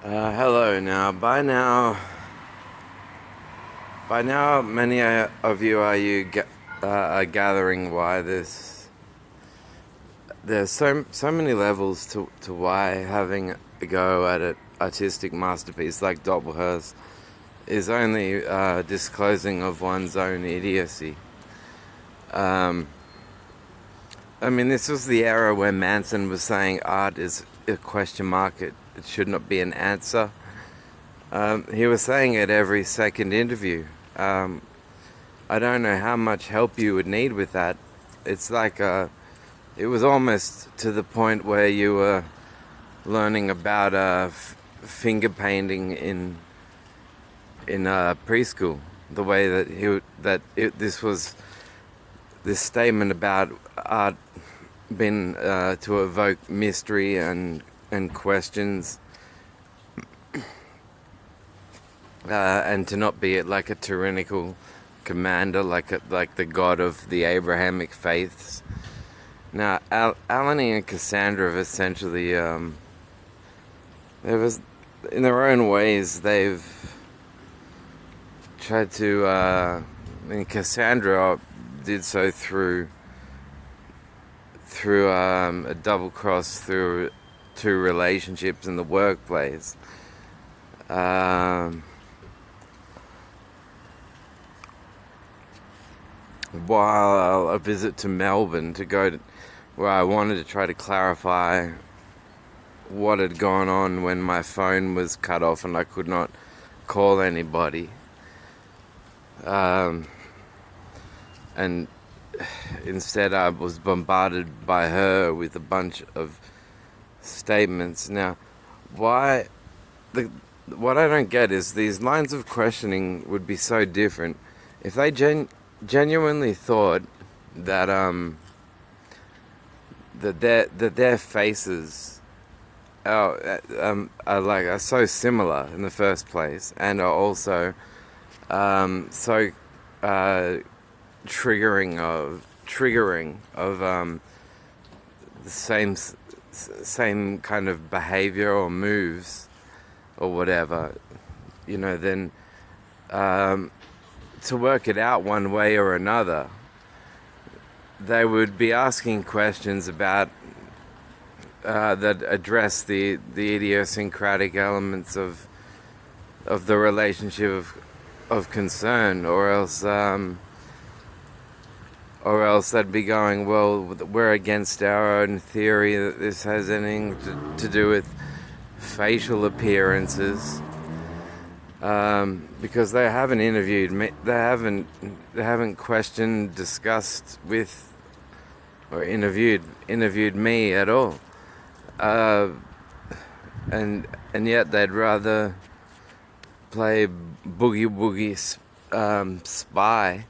Hello. By now, many of you are gathering why there's so many levels to why having a go at an artistic masterpiece like Doppelhurst is only disclosing of one's own idiocy. Um, I mean, this was the era where Manson was saying art is a question mark. It should not be an answer. He was saying it every second interview. Um, I don't know how much help you would need with that. It's like it was almost to the point where you were learning about finger painting in preschool. The way that this statement about art been to evoke mystery and questions, and to not be like a tyrannical commander, like the god of the Abrahamic faiths. Now, Alani and Cassandra have essentially, there was, in their own ways, they've tried to. I mean, Cassandra did so through a double cross through two relationships in the workplace. While a visit to Melbourne where I wanted to try to clarify what had gone on when my phone was cut off and I could not call anybody. And instead I was bombarded by her with a bunch of statements. Now, what I don't get is these lines of questioning would be so different if they genuinely thought that their faces are so similar in the first place, and are also so triggering of the same kind of behavior or moves or whatever, then to work it out one way or another, they would be asking questions about that address the idiosyncratic elements of the relationship of concern, or else they'd be going, well, we're against our own theory that this has anything to do with facial appearances. Because they haven't interviewed me, they haven't questioned, discussed with, or interviewed me at all, and yet they'd rather play boogie woogie spy,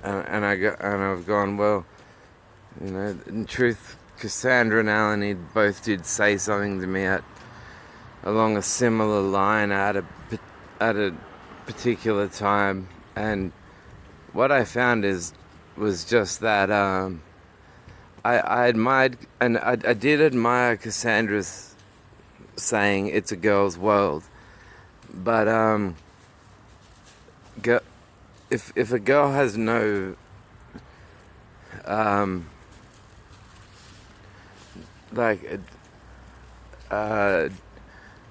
and I've gone, well, in truth, Cassandra and Alan both did say something to me along a similar line at a particular time, and what I found was just that I admired, and I did admire Cassandra's saying it's a girl's world, but if a girl has no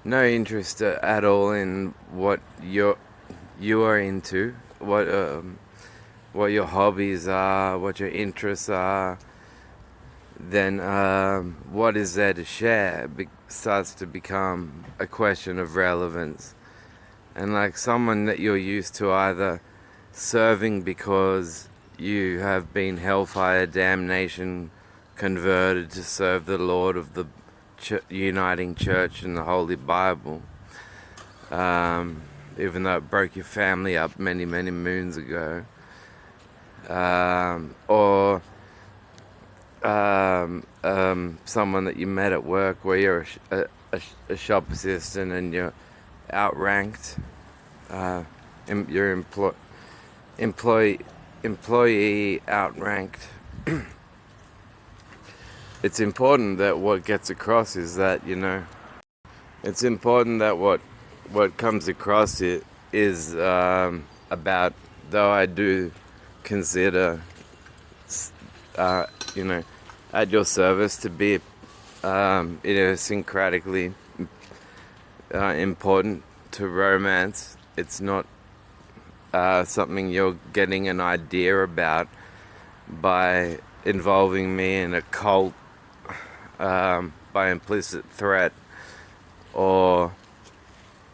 no interest at all in what you are into, what your hobbies are, what your interests are, then what is there to share starts to become a question of relevance. And like someone that you're used to either serving because you have been hellfire damnation converted to serve the Lord of the uniting church and the Holy Bible, even though it broke your family up many moons ago, or someone that you met at work where you're a shop assistant and you're outranked, your employee outranked. It's important that what gets across is that it's important that what comes across it is about, though I do consider, uh, you know, at your service to be idiosyncratically important to romance. It's not something you're getting an idea about by involving me in a cult by implicit threat, or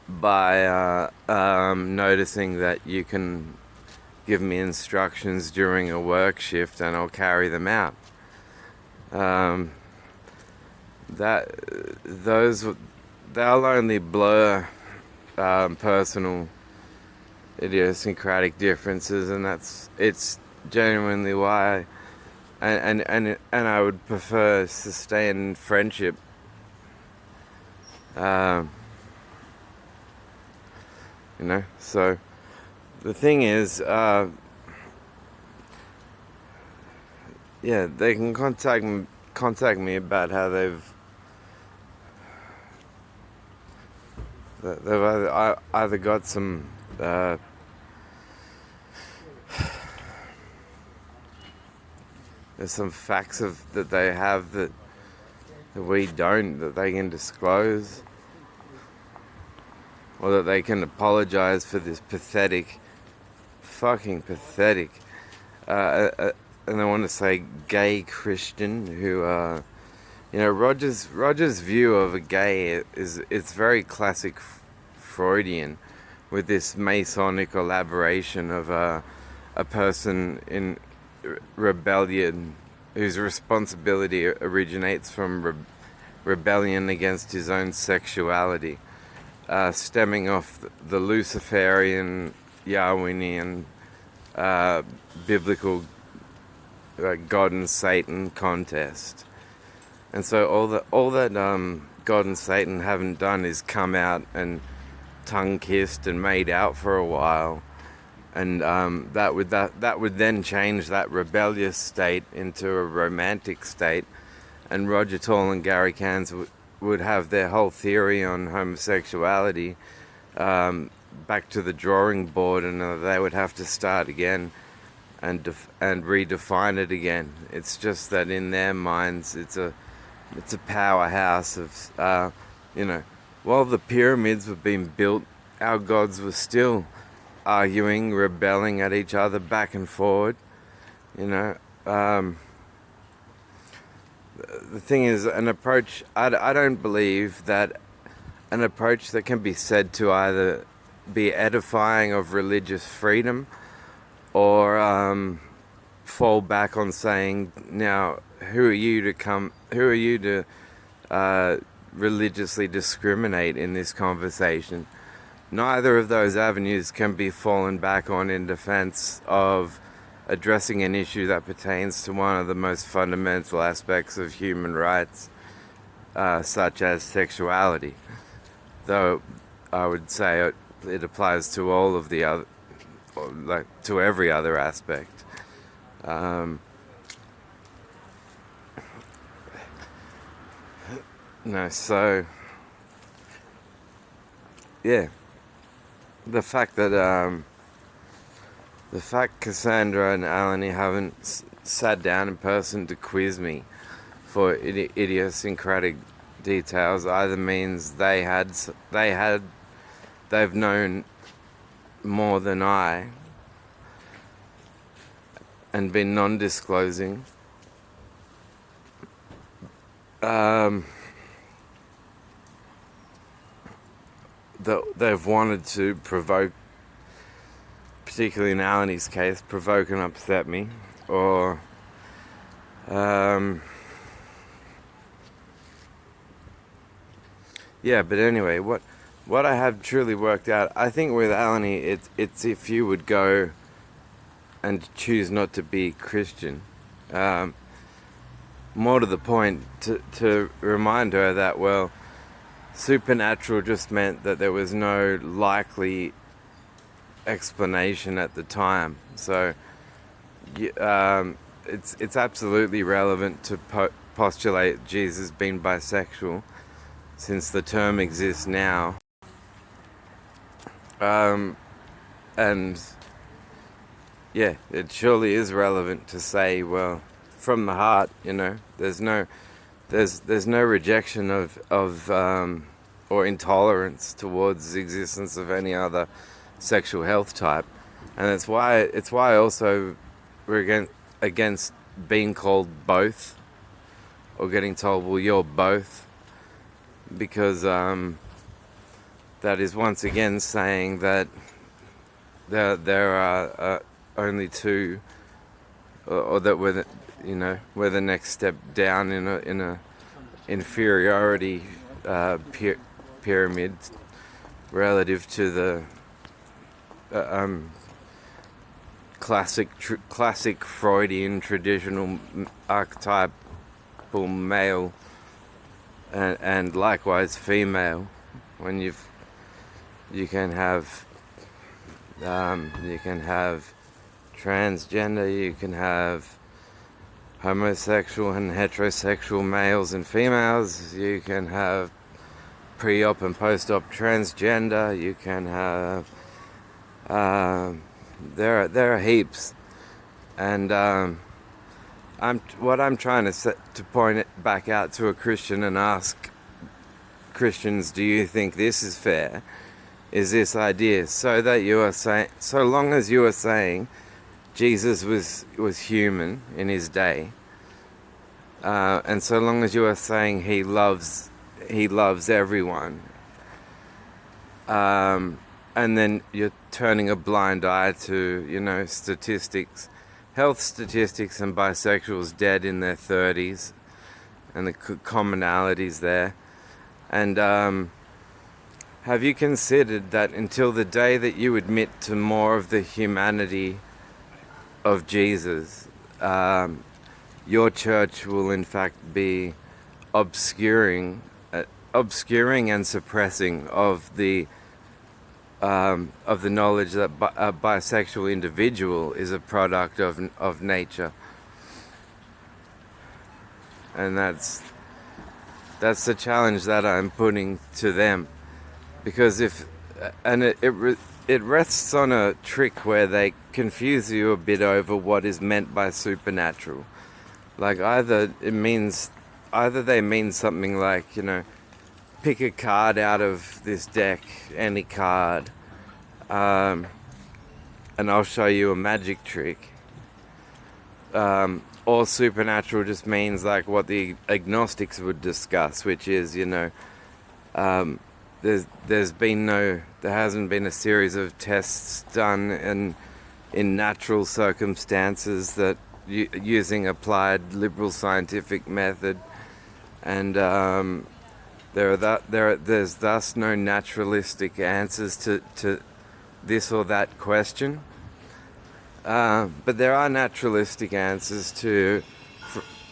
by noticing that you can give me instructions during a work shift and I'll carry them out. That those they'll only blur personal idiosyncratic differences, and it's genuinely why, and I would prefer sustained friendship. So the thing is, they can contact me about how they've either got some there's some facts that they have that we don't, that they can disclose, or that they can apologize for this fucking pathetic, and I want to say gay Christian who, Roger's view of a gay it's very classic Freudian, with this Masonic elaboration of a person in rebellion whose responsibility originates from rebellion against his own sexuality, stemming off the Luciferian, Darwinian, biblical God and Satan contest. And so all that God and Satan haven't done is come out and tongue-kissed and made out for a while, and that would then change that rebellious state into a romantic state, and Roger Toll and Gary Cairns would have their whole theory on homosexuality back to the drawing board, and they would have to start again and redefine it again. It's just that in their minds it's a powerhouse of while the pyramids were being built, our gods were still arguing, rebelling at each other back and forward. The thing is, an approach, I don't believe that an approach that can be said to either be edifying of religious freedom, or fall back on saying, now, who are you to religiously discriminate in this conversation? Neither of those avenues can be fallen back on in defense of addressing an issue that pertains to one of the most fundamental aspects of human rights, such as sexuality. Though I would say it applies to all of the other, to every other aspect. The fact Cassandra and Alani haven't sat down in person to quiz me for idiosyncratic details either means they've known more than I and been non-disclosing. They've wanted to provoke, particularly in Alani's case, provoke and upset me, or but anyway, what I have truly worked out, I think with Alani, it's if you would go and choose not to be Christian. More to the point, to remind her that, well, supernatural just meant that there was no likely explanation at the time. So it's absolutely relevant to postulate Jesus being bisexual, since the term exists now. And yeah, it surely is relevant to say, well, from the heart, there's no rejection of or intolerance towards the existence of any other sexual health type, and it's why also we're against being called both, or getting told, well, you're both, because that is once again saying that there are only two, or that we're the next step down in a inferiority pyramid relative to the classic Freudian traditional archetypal male, and likewise female. When you can have transgender, you can have homosexual and heterosexual males and females, you can have pre-op and post-op transgender, you can have there are heaps, and I'm trying to point it back out to a Christian and ask Christians, do you think this is fair? Is this idea so that you are saying, so long as you are saying Jesus was human in his day, and so long as you are saying he loves everyone, and then you're turning a blind eye to statistics, health statistics, and bisexuals dead in their 30s, and the commonalities there, and have you considered that until the day that you admit to more of the humanity of Jesus, your church will in fact be obscuring and suppressing of the knowledge that a bisexual individual is a product of nature, and that's the challenge that I'm putting to them. Because it rests on a trick where they confuse you a bit over what is meant by supernatural. Like either they mean something like, pick a card out of this deck, any card, and I'll show you a magic trick. Or supernatural just means like what the agnostics would discuss, which is, there hasn't been a series of tests done in natural circumstances that using applied liberal scientific method, and there's thus no naturalistic answers to this or that question, but there are naturalistic answers to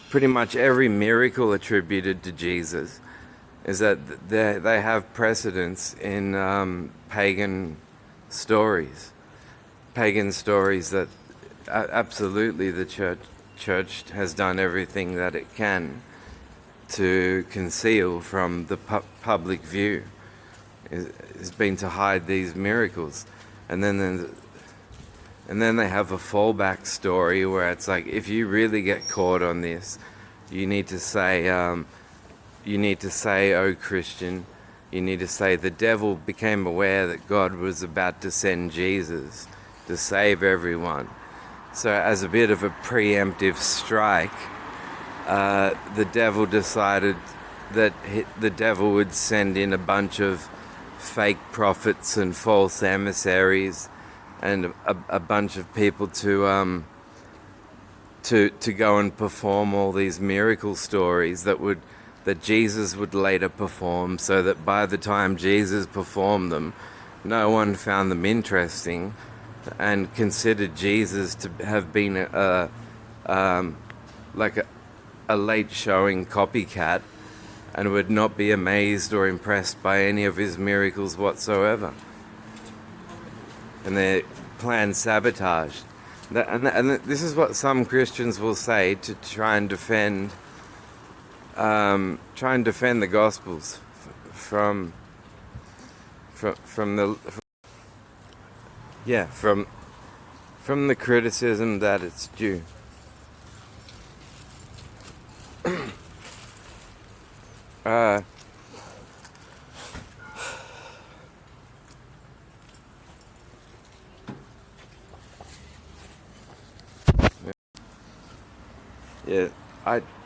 pretty much every miracle attributed to Jesus. Is that they have precedence in pagan stories that absolutely the church has done everything that it can to conceal from the public view. Has been to hide these miracles, and then they have a fallback story where it's like, if you really get caught on this, you need to say, oh Christian, you need to say the devil became aware that God was about to send Jesus to save everyone. So as a bit of a preemptive strike, the devil decided that the devil would send in a bunch of fake prophets and false emissaries and a bunch of people to go and perform all these miracle stories that Jesus would later perform, so that by the time Jesus performed them, no one found them interesting and considered Jesus to have been like a late showing copycat, and would not be amazed or impressed by any of his miracles whatsoever. And their plan sabotaged. And this is what some Christians will say to try and defend the Gospels from the yeah from the criticism that it's due. uh, yeah,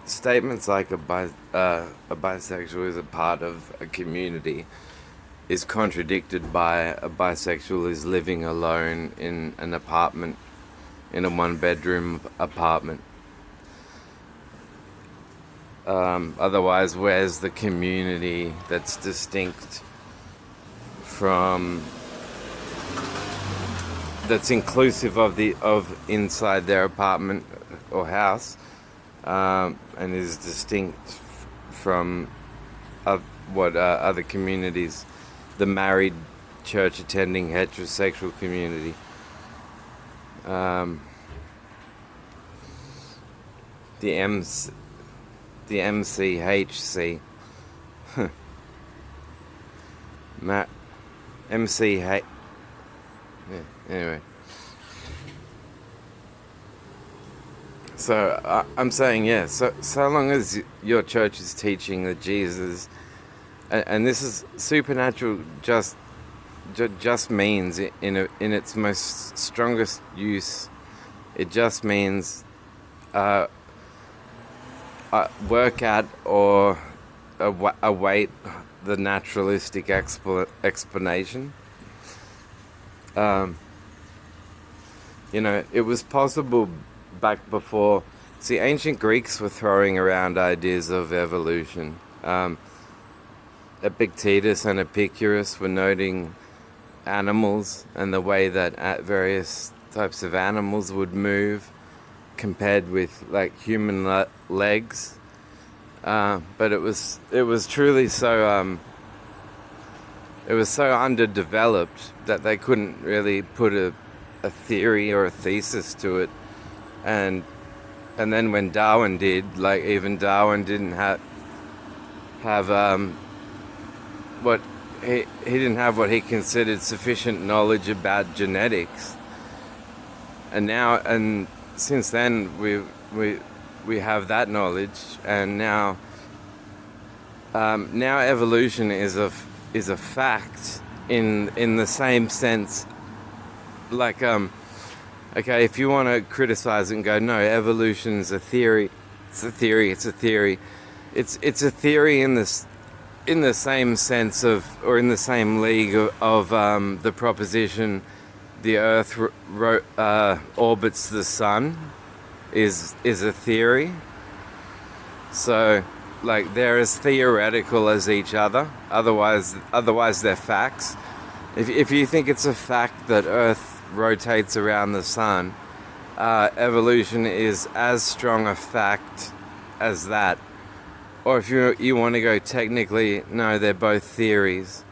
statements like a bisexual is a part of a community is contradicted by a bisexual is living alone in an apartment, in a one-bedroom apartment. Otherwise, where's the community that's distinct from, that's inclusive of inside their apartment or house, and is distinct from other communities, the married, church-attending, heterosexual community. The MCHC. MCH. Yeah, anyway. So I'm saying, yeah, so long as your church is teaching that Jesus, and this is supernatural, just means in its most strongest use, it just means work at or await the naturalistic explanation. It was possible back before. See, ancient Greeks were throwing around ideas of evolution. Epictetus and Epicurus were noting animals and the way that various types of animals would move compared with like human legs, but it was truly so it was so underdeveloped that they couldn't really put a theory or a thesis to it, and then when Darwin did, like, even Darwin didn't have what he didn't have what he considered sufficient knowledge about genetics, and since then we have that knowledge, and now evolution is a fact in the same sense, like okay, if you want to criticize it and go, no, evolution's a theory, it's a theory it's a theory in the same sense of, or in the same league of the proposition the Earth orbits the Sun is a theory. So, like, they're as theoretical as each other. Otherwise they're facts. If you think it's a fact that Earth rotates around the Sun, evolution is as strong a fact as that. Or if you want to go technically, no, they're both theories.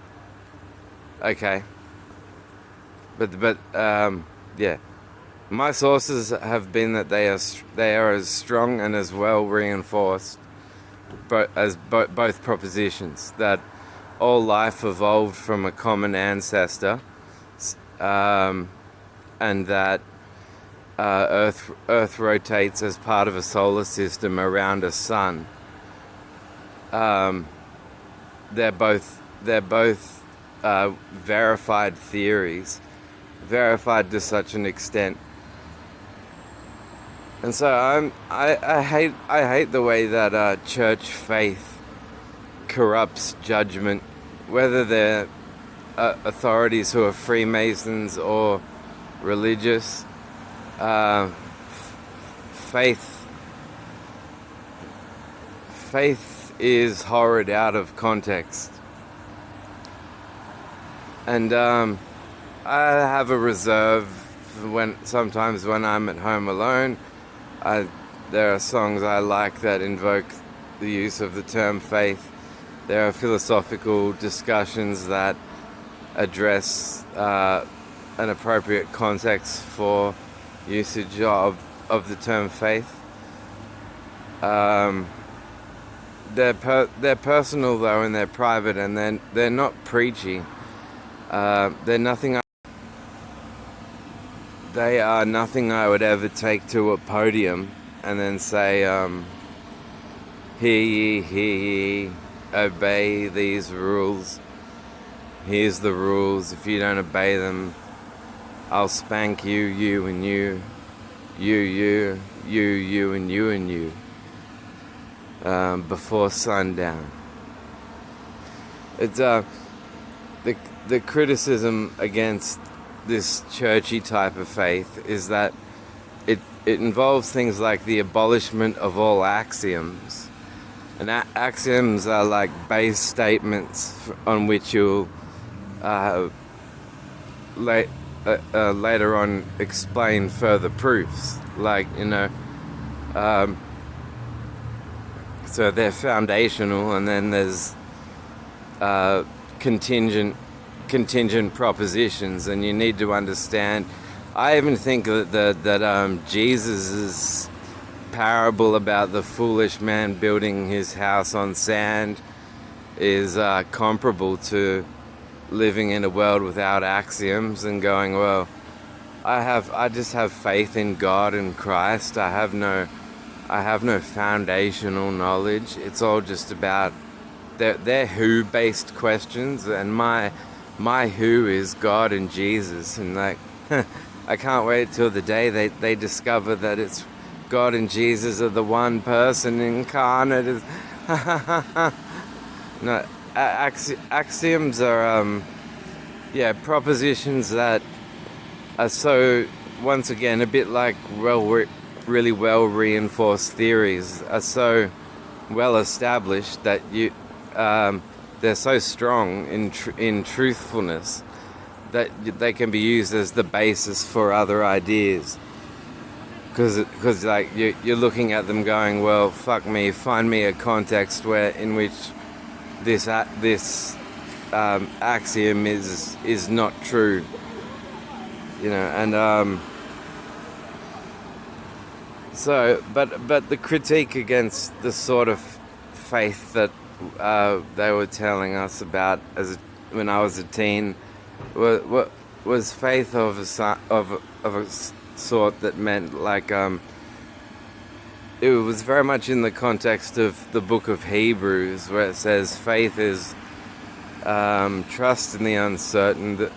Okay. But yeah, my sources have been that they are as strong and as well reinforced, as both propositions, that all life evolved from a common ancestor, and that Earth rotates as part of a solar system around a sun. They're both verified theories. Verified to such an extent, and so I hate the way that church faith corrupts judgment, whether they're authorities who are Freemasons or religious. Faith is horrid out of context, and I have a reserve sometimes when I'm at home alone. There are songs I like that invoke the use of the term faith. There are philosophical discussions that address an appropriate context for usage of the term faith. they're personal though, and they're private, and they're not preachy. They're nothing. They are nothing I would ever take to a podium and then say, hear ye, obey these rules. Here's the rules. If you don't obey them, I'll spank you, you and you, you and you and you, before sundown. It's the criticism against this churchy type of faith is that it involves things like the abolishment of all axioms. And axioms are like base statements on which you'll later on explain further proofs. Like, so they're foundational, and then there's contingent propositions, and you need to understand. I even think that Jesus' parable about the foolish man building his house on sand is comparable to living in a world without axioms and going, well, I just have faith in God and Christ. I have no foundational knowledge. It's all just about they're who-based questions, and my who is God and Jesus, and like I can't wait till the day they discover that it's God and Jesus are the one person incarnate. No, axioms are propositions that are so, once again, a bit like really well reinforced theories, are so well established that they're so strong in truthfulness that they can be used as the basis for other ideas. Because like you're looking at them going, well, fuck me, find me a context in which this axiom is not true, and so but the critique against the sort of faith that they were telling us about when I was a teen was faith of a sort that meant like it was very much in the context of the book of Hebrews, where it says faith is trust in the uncertain,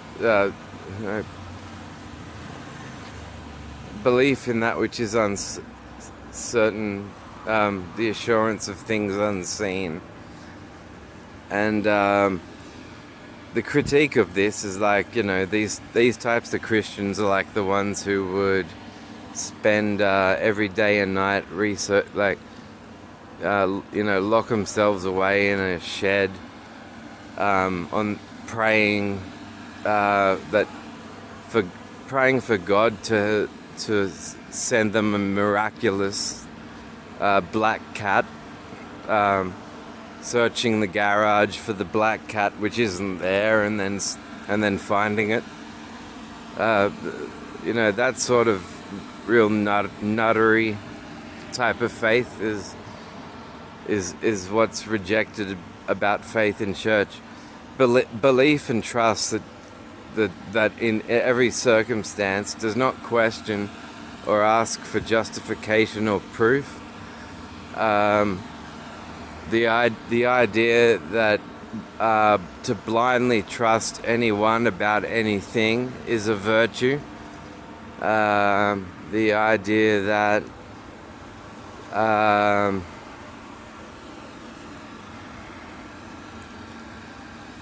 belief in that which is uncertain, the assurance of things unseen. And the critique of this is like, these types of Christians are like the ones who would spend every day and night research, like lock themselves away in a shed on praying praying for God to send them a miraculous black cat, searching the garage for the black cat which isn't there, and then finding it. That sort of real nuttery type of faith is what's rejected about faith in church. Belief and trust that in every circumstance does not question or ask for justification or proof. The idea that to blindly trust anyone about anything is a virtue. The idea that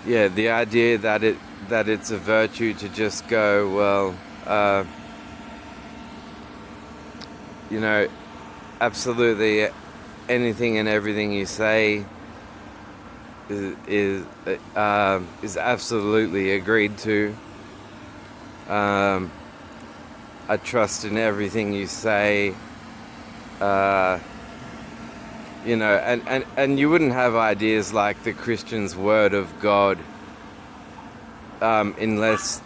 the idea that it's a virtue to just go, well, absolutely anything and everything you say is absolutely agreed to. I trust in everything you say. And you wouldn't have ideas like the Christian's word of God unless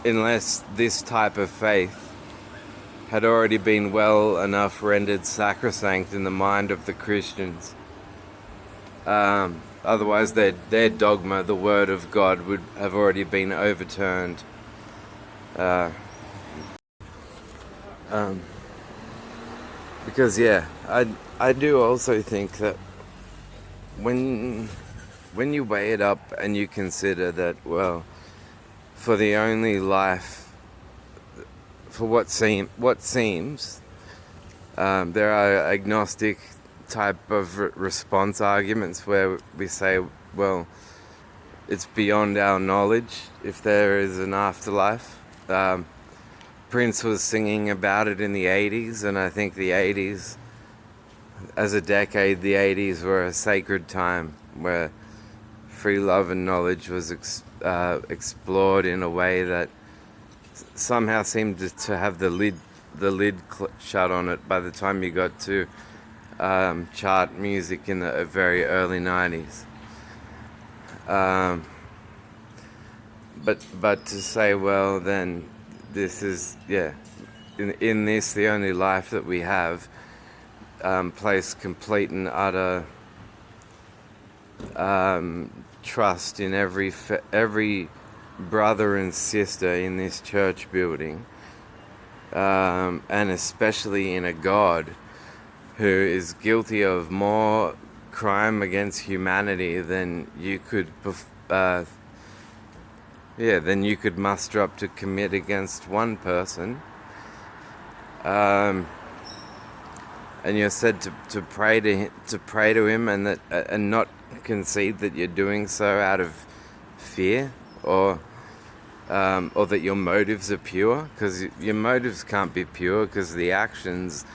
this type of faith had already been well enough rendered sacrosanct in the mind of the Christians. Otherwise, their dogma, the word of God, would have already been overturned. Uh, because I do also think that when you weigh it up and you consider that, well, for the only life, for what seems, there are agnostic type of response arguments where we say, well, it's beyond our knowledge if there is an afterlife. Prince was singing about it in the 80s, and I think the 80s, as a decade, the 80s were a sacred time where free love and knowledge was explored in a way that somehow seemed to have the lid shut on it by the time you got to chart music in the very early 90s. But to say, well, then this is, in this, the only life that we have, place complete and utter trust in every brother and sister in this church building, and especially in a God who is guilty of more crime against humanity than you could muster up to commit against one person. And you're said to pray to him, and not concede that you're doing so out of fear, or that your motives are pure, because your motives can't be pure, because the actions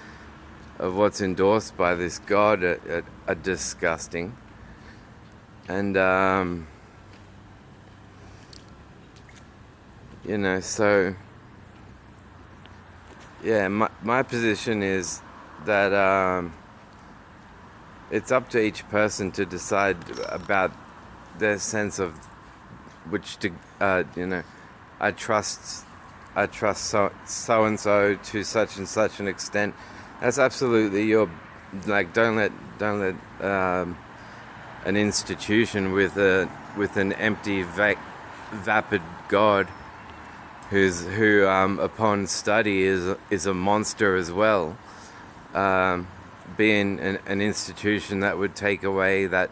of what's endorsed by this God are disgusting. And so my position is that it's up to each person to decide about their sense of which to I trust so and so to such and such an extent. That's absolutely your, like, don't let an institution with an empty vapid God who upon study is a monster as well, being an institution that would take away that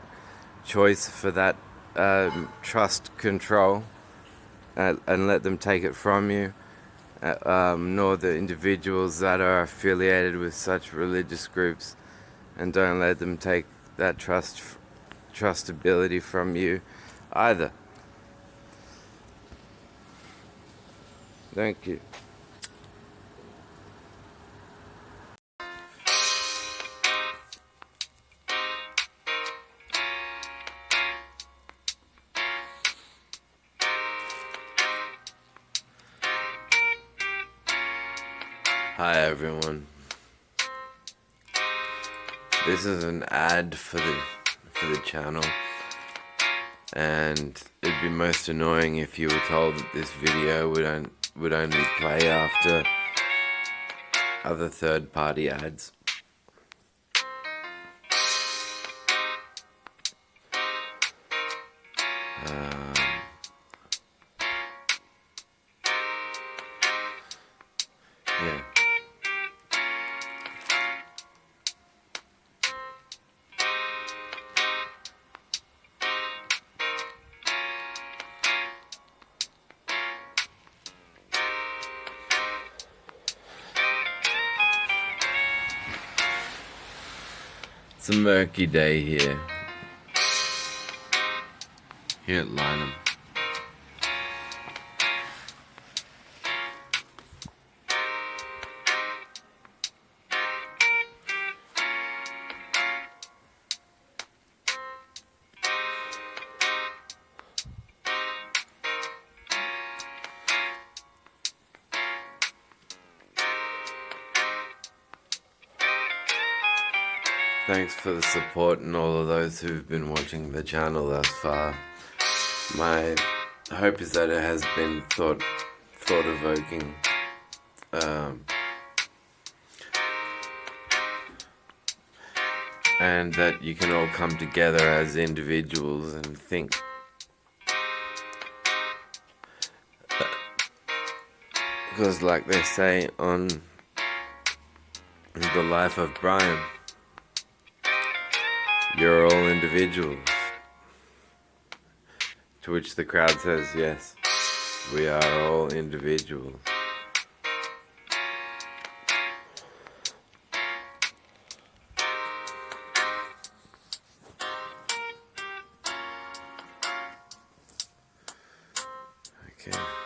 choice for that trust control, and let them take it from you, nor the individuals that are affiliated with such religious groups, and don't let them take that trustability from you either. Thank you. Hi everyone. This is an ad for the channel, and it'd be most annoying if you were told that this video would only play after other third-party ads. Yeah. It's a murky day here at Lynham. Thanks for the support and all of those who've been watching the channel thus far. My hope is that it has been thought-evoking. and that you can all come together as individuals and think. Because like they say on The Life of Brian, you're all individuals. To which the crowd says, yes, we are all individuals. Okay.